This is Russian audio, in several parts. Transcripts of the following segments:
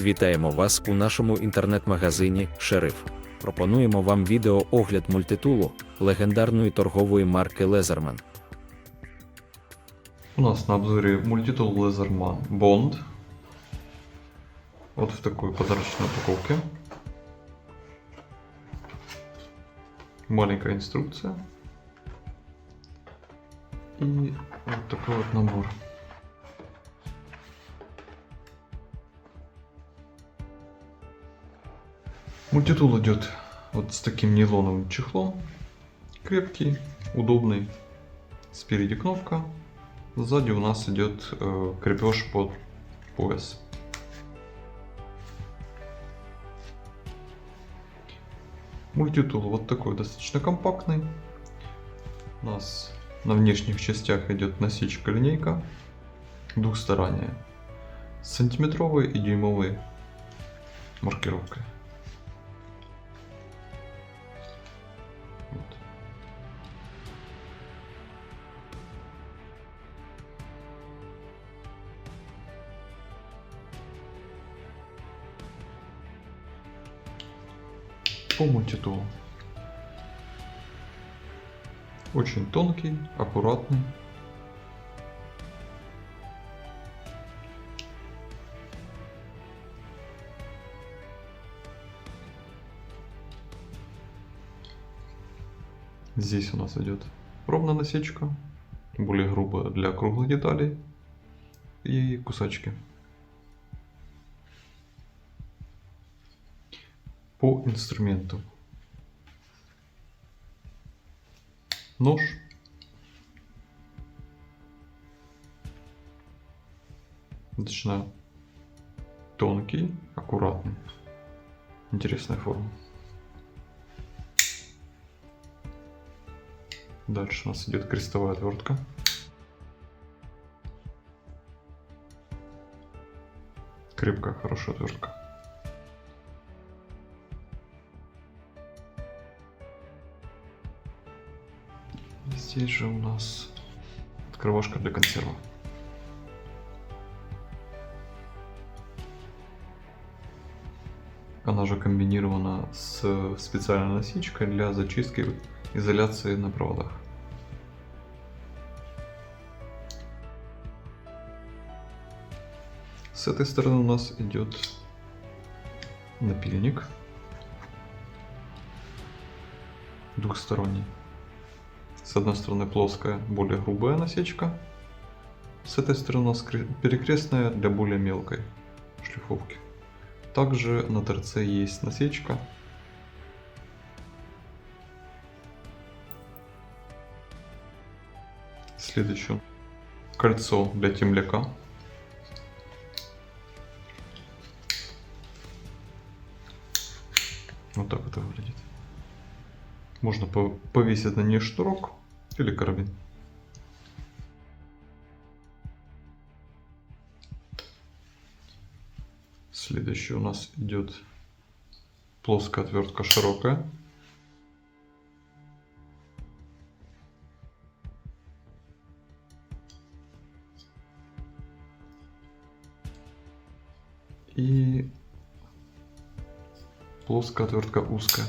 Вітаємо вас у нашому інтернет-магазині «Шериф». Пропонуємо вам відео-огляд мультитулу легендарної торгової марки Leatherman. У нас на обзоре мультитул Leatherman Bond. Вот в такой подарочной упаковке. Маленькая инструкция. И вот такой вот набор. Мультитул идет вот с таким нейлоновым чехлом. Крепкий, удобный. Спереди кнопка. Сзади у нас идет крепеж под пояс. Мультитул вот такой достаточно компактный. У нас на внешних частях идет насечка-линейка двухсторонняя с сантиметровой и дюймовой маркировкой. Вот. По мультитулу. Очень тонкий, аккуратный. Здесь у нас идет ровная насечка, более грубая для круглых деталей и кусачки. По инструменту. Нож. Достаточно тонкий, аккуратный. Интересная форма. Дальше у нас идет крестовая отвертка. Крепкая, хорошая отвертка. Здесь же у нас открывашка для консервов. Она же комбинирована с специальной насечкой для зачистки изоляции на проводах. С этой стороны у нас идет напильник двухсторонний. С одной стороны плоская, более грубая насечка. С этой стороны у нас перекрестная для более мелкой шлифовки. Также на торце есть насечка. Следующее кольцо для темляка. Вот так это выглядит. Можно повесить на ней шнурок или карабин. Следующий у нас идет плоская отвертка широкая. И плоская отвертка узкая.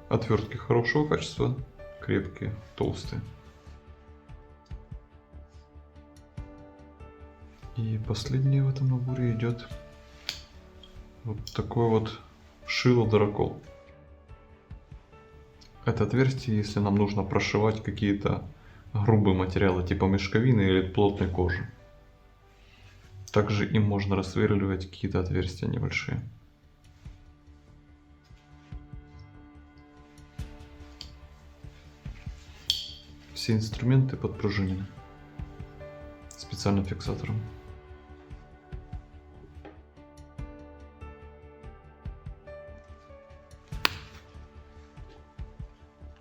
Отвертки хорошего качества, крепкие, толстые. И последнее в этом наборе идет вот такой вот шило-дырокол. Это отверстие, если нам нужно прошивать какие-то грубые материалы типа мешковины или плотной кожи. Также им можно рассверливать какие-то отверстия небольшие. Все инструменты подпружинены специальным фиксатором.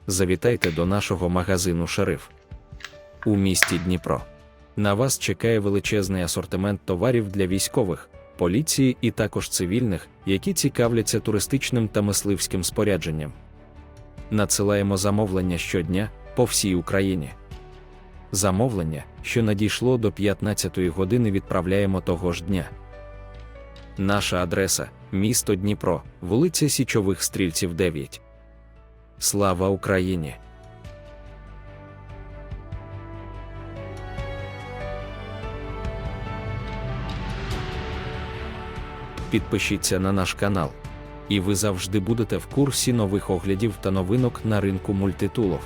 Завітайте до нашого магазину «Шериф» у місті Дніпро. На вас чекає величезний асортимент товарів для військових, поліції і також цивільних, які цікавляться туристичним та мисливським спорядженням. Надсилаємо замовлення щодня по всій Україні. Замовлення, що надійшло до 15-ї години, відправляємо того ж дня. Наша адреса – місто Дніпро, вулиця Січових Стрільців, 9. Слава Україні! Підпишіться на наш канал, і ви завжди будете в курсі нових оглядів та новинок на ринку мультитулів.